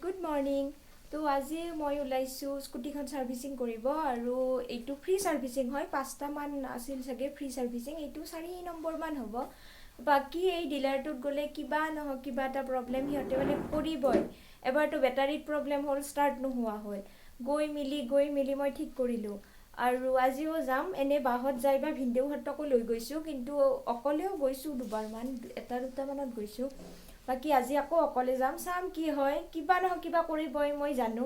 Good morning. তো আজি মই ওলাইছো স্কুটিখন সাৰ্ভিসিং কৰিব আৰু এইটো ফ্ৰী সাৰ্ভিসিং হয় 5টা মান আছিল সগে ফ্ৰী সাৰ্ভিসিং এইটো 4 নম্বৰ মান হ'ব বাকি এই ডিলাৰটোত গলে কিবা নহ কিবা এটা প্ৰবলেম হিতে মানে কৰিবই এবাৰটো বেটাৰীত প্ৰবলেম হ'ল স্টাৰ্ট নোহোৱা হ'ল গৈ মিলি মই ঠিক কৰিলো আৰু আজিও যাম এনে বাহত যাইবা ভিন্দেও হতকো লৈ গৈছো কিন্তু অকলেও গৈছো দুবাৰ মান এটা দুটা মানত গৈছো বাকি আজি আকৌ অকলে যাম সাম কি হয় কিবা নহ কিবা কৰিবই মই জানো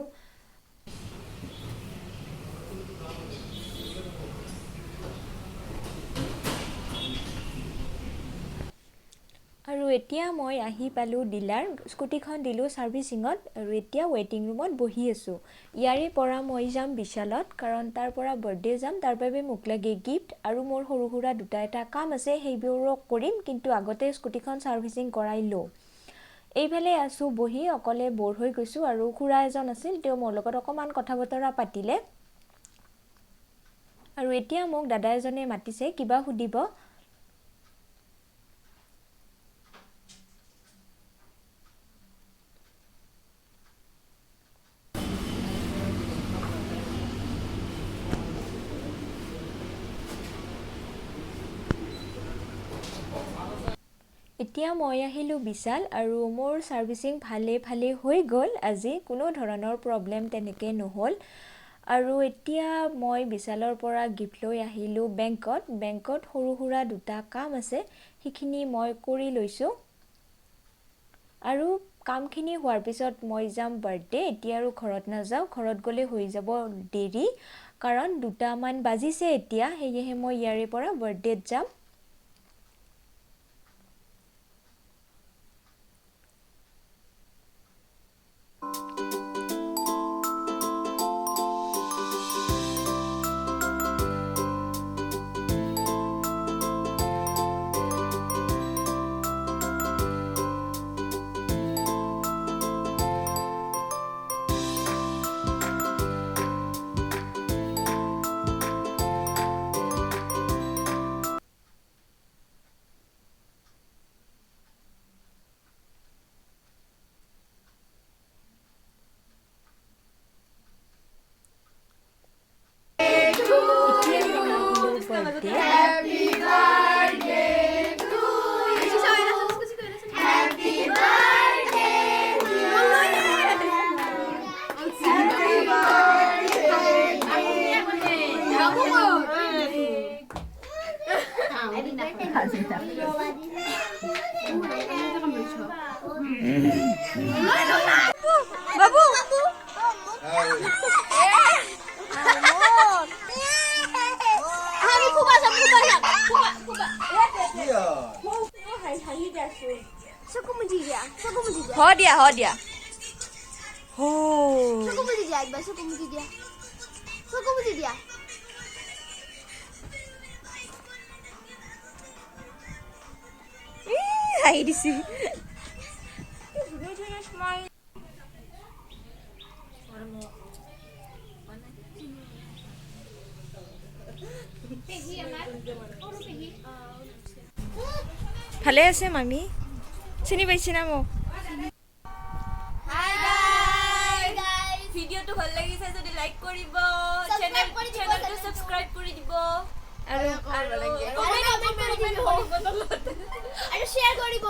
আৰু এতিয়া মই আহি পালো ডিলাৰ স্কুটিখন দিলো সাৰ্ভিসিংত আৰু এতিয়া ওয়েটিং ৰুমত বহি আছো ইয়াৰে পৰা মই যাম বিশালত কাৰণ তাৰ পৰা বাৰ্থডে যাম তাৰ বাবে মোক লাগে গিফট আৰু মোৰ সৰু সুৰা দুটা এটা কাম আছে সেইবোৰক কৰিম কিন্তু আগতে স্কুটিখন সাৰ্ভিসিং কৰাই লো এইফালে আছো বহি অকলে বৰ হৈ গৈছো আৰু খুৰা এজন আছিল তেওঁ মোৰ লগত অকমান কথা বতৰা পাতিলে আৰু এতিয়া মোক দাদা এজনে মাতিছে কিবা সুধিব এতিয়া মই আহিলো বিশাল আৰু মোৰ সাৰ্ভিসিং ভালে হৈ গল আজি কোনো ধৰণৰ প্ৰবলেম তেনেকে নহল আৰু এতিয়া মই বিশালৰ পৰা গিফট লৈ আহিলো বেংকত সৰু সুৰা দুটা কাম আছে সেইখিনি মই কৰি লৈছো আৰু কামখিনি হোৱাৰ পিছত মই যাম বাৰ্থডে এতিয়া আৰু ঘৰত নাযাও ঘৰত গলে হৈ যাব দেৰি কাৰণ 2টা মান বাজিছে এতিয়া হেয়ে মই ইয়াৰে পৰা বাৰ্থডেত যাম Happy birthday to you. Happy birthday to you. Happy Babu. हो दिया हो Soko muji dia हाई दिसी ভালে আছে মামি চিনি পাইছি না মোক ভিডিওটো ভাল লাগিছে যদি লাইক কৰিব চেনেলটো সাবস্ক্ৰাইব কৰি দিব আৰু আৰু শ্বেয়াৰ কৰিব